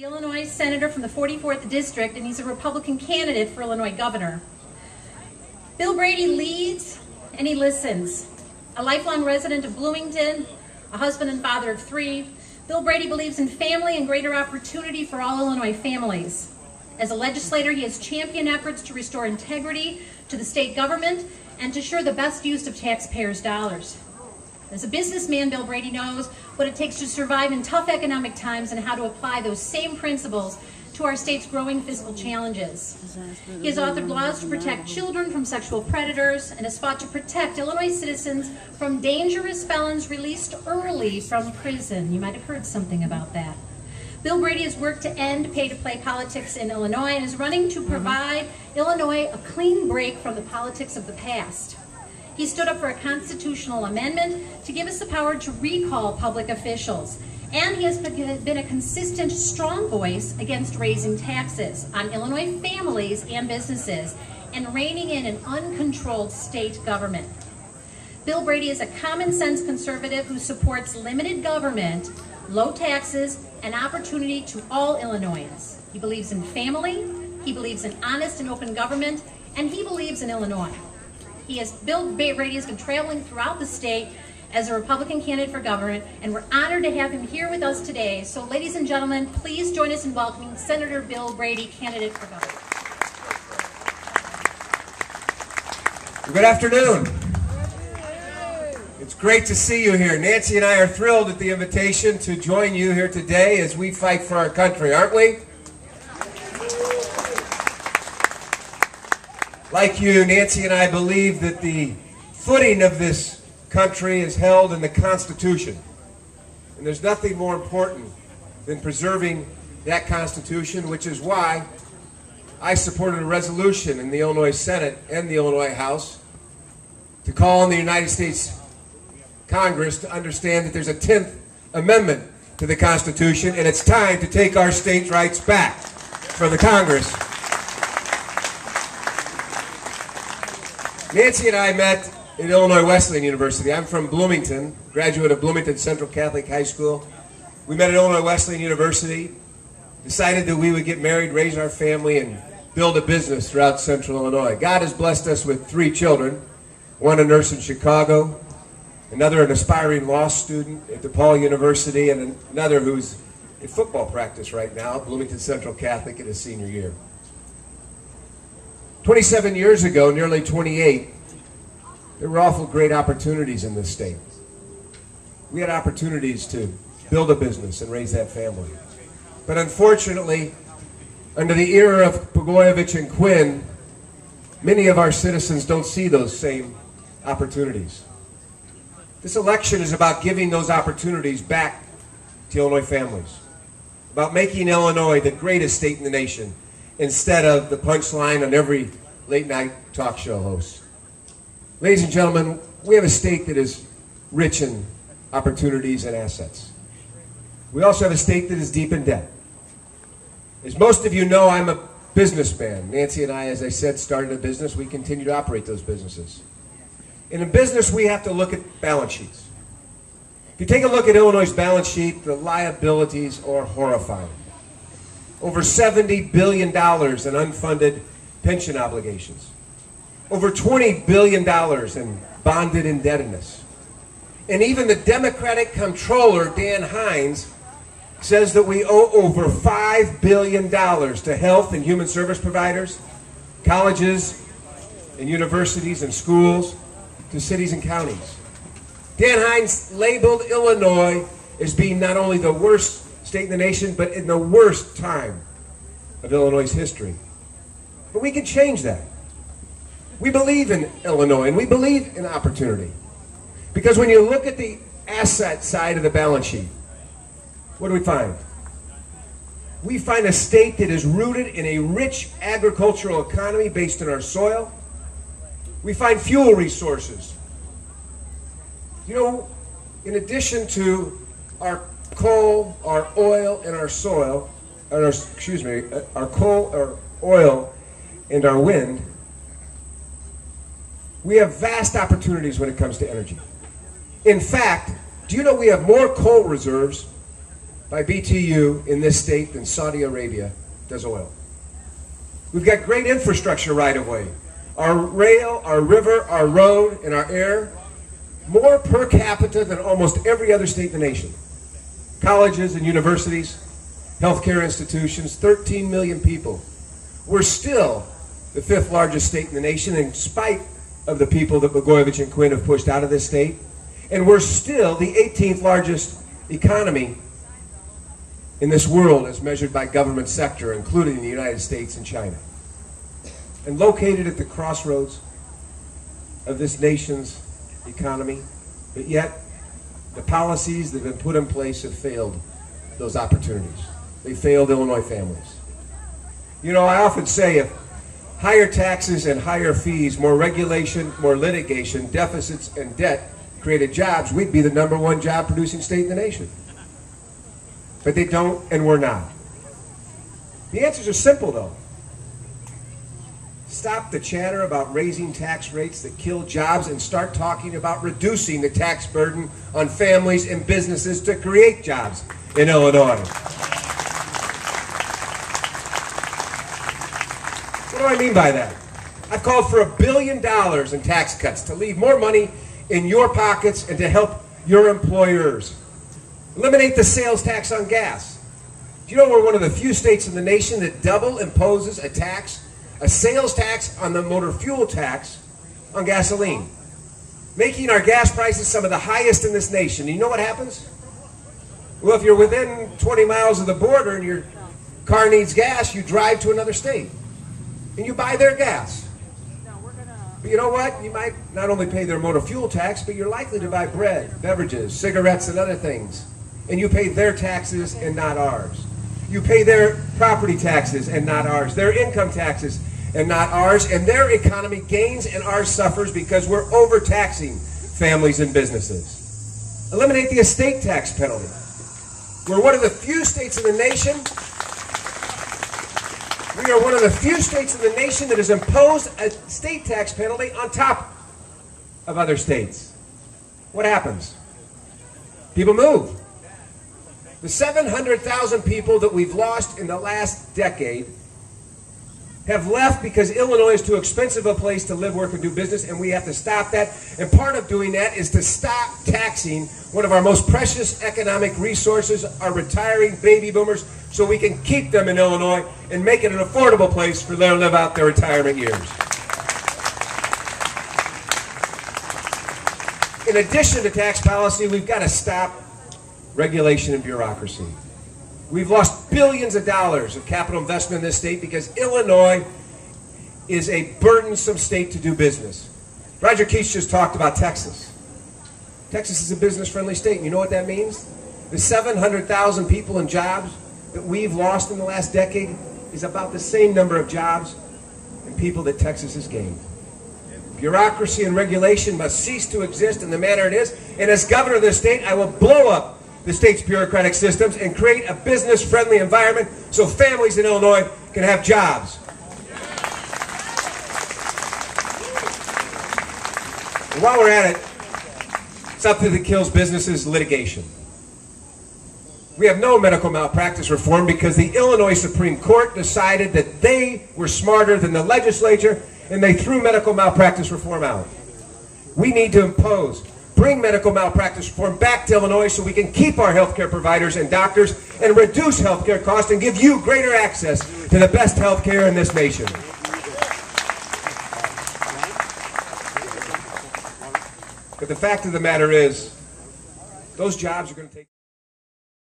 the Illinois senator from the 44th District, and he's a Republican candidate for Illinois governor. Bill Brady leads and he listens. A lifelong resident of Bloomington, a husband and father of 3, Bill Brady believes in family and greater opportunity for all Illinois families. As a legislator, he has championed efforts to restore integrity to the state government and to ensure the best use of taxpayers' dollars. As a businessman, Bill Brady knows what it takes to survive in tough economic times and how to apply those same principles to our state's growing fiscal challenges. He has authored laws to protect children from sexual predators and has fought to protect Illinois citizens from dangerous felons released early from prison. You might have heard something about that. Bill Brady has worked to end pay-to-play politics in Illinois and is running to provide Illinois a clean break from the politics of the past. He stood up for a constitutional amendment to give us the power to recall public officials. And he has been a consistent, strong voice against raising taxes on Illinois families and businesses and reining in an uncontrolled state government. Bill Brady is a common sense conservative who supports limited government, low taxes, and opportunity to all Illinoisans. He believes in family, he believes in honest and open government, and he believes in Illinois. Bill Brady has been traveling throughout the state as a Republican candidate for governor, and we're honored to have him here with us today. So ladies and gentlemen, please join us in welcoming Senator Bill Brady, candidate for governor. Good afternoon. It's great to see you here. Nancy and I are thrilled at the invitation to join you here today as we fight for our country, aren't we? Like you, Nancy and I believe that the footing of this country is held in the Constitution. And there's nothing more important than preserving that Constitution, which is why I supported a resolution in the Illinois Senate and the Illinois House to call on the United States Congress to understand that there's a 10th Amendment to the Constitution, and it's time to take our states' rights back from the Congress. Nancy and I met at Illinois Wesleyan University. I'm from Bloomington, graduate of Bloomington Central Catholic High School. We met at Illinois Wesleyan University, decided that we would get married, raise our family, and build a business throughout central Illinois. God has blessed us with 3 children, one a nurse in Chicago, another an aspiring law student at DePaul University, and another who's in football practice right now at Bloomington Central Catholic in his senior year. 27 years ago, nearly 28, there were awful great opportunities in this state. We had opportunities to build a business and raise that family. But unfortunately, under the era of Blagojevich and Quinn, many of our citizens don't see those same opportunities. This election is about giving those opportunities back to Illinois families, about making Illinois the greatest state in the nation, instead of the punchline on every late-night talk show host. Ladies and gentlemen, we have a state that is rich in opportunities and assets. We also have a state that is deep in debt. As most of you know, I'm a businessman. Nancy and I, as I said, started a business. We continue to operate those businesses. And in business, we have to look at balance sheets. If you take a look at Illinois' balance sheet, the liabilities are horrifying. Over $70 billion in unfunded pension obligations. Over $20 billion in bonded indebtedness. And even the Democratic comptroller, Dan Hines, says that we owe over $5 billion to health and human service providers, colleges and universities and schools, to cities and counties. Dan Hines labeled Illinois as being not only the worst state in the nation, but in the worst time of Illinois' history. But we can change that. We believe in Illinois, and we believe in opportunity. Because when you look at the asset side of the balance sheet, what do we find? We find a state that is rooted in a rich agricultural economy based on our soil. We find fuel resources. You know, in addition to our coal, our oil, and our soil, our coal, our oil, and our wind, we have vast opportunities when it comes to energy. In fact, do you know we have more coal reserves by BTU in this state than Saudi Arabia does oil. We've got great infrastructure right of way. Our rail, our river, our road, and our air, more per capita than almost every other state in the nation. Colleges and universities, healthcare institutions, 13 million people. We're still the 5th largest state in the nation in spite of the people that Blagojevich and Quinn have pushed out of this state. And we're still the 18th largest economy in this world as measured by government sector, including the United States and China. And located at the crossroads of this nation's economy, but yet the policies that have been put in place have failed those opportunities. They failed Illinois families. You know, I often say if higher taxes and higher fees, more regulation, more litigation, deficits and debt created jobs, we'd be the #1 job producing state in the nation. But they don't, and we're not. The answers are simple though. Stop the chatter about raising tax rates that kill jobs and start talking about reducing the tax burden on families and businesses to create jobs in Illinois. What do I mean by that? I've called for $1 billion in tax cuts to leave more money in your pockets and to help your employers. Eliminate the sales tax on gas. Do you know we're one of the few states in the nation that double imposes a sales tax on the motor fuel tax on gasoline, making our gas prices some of the highest in this nation. And you know what happens? Well, if you're within 20 miles of the border and your car needs gas, you drive to another state and you buy their gas. But you know what? You might not only pay their motor fuel tax, but you're likely to buy bread, beverages, cigarettes, and other things. And you pay their taxes and not ours. You pay their property taxes and not ours. Their income taxes and not ours. And their economy gains and ours suffers because we're overtaxing families and businesses. Eliminate the estate tax penalty. We're one of the few states in the nation. We are one of the few states in the nation that has imposed a estate tax penalty on top of other states. What happens? People move. The 700,000 people that we've lost in the last decade have left because Illinois is too expensive a place to live, work, and do business, and we have to stop that. And part of doing that is to stop taxing one of our most precious economic resources, our retiring baby boomers, so we can keep them in Illinois and make it an affordable place for them to live out their retirement years. In addition to tax policy, we've got to stop regulation and bureaucracy. We've lost billions of dollars of capital investment in this state because Illinois is a burdensome state to do business. Roger Keach just talked about Texas. Texas is a business-friendly state, and you know what that means? The 700,000 people and jobs that we've lost in the last decade is about the same number of jobs and people that Texas has gained. Bureaucracy and regulation must cease to exist in the manner it is, and as governor of this state, I will blow up the state's bureaucratic systems and create a business-friendly environment so families in Illinois can have jobs. And while we're at it, something that kills businesses: litigation. We have no medical malpractice reform because the Illinois Supreme Court decided that they were smarter than the legislature and they threw medical malpractice reform out. We need to bring medical malpractice reform back to Illinois so we can keep our healthcare providers and doctors and reduce healthcare costs and give you greater access to the best healthcare in this nation. But the fact of the matter is, those jobs are going to take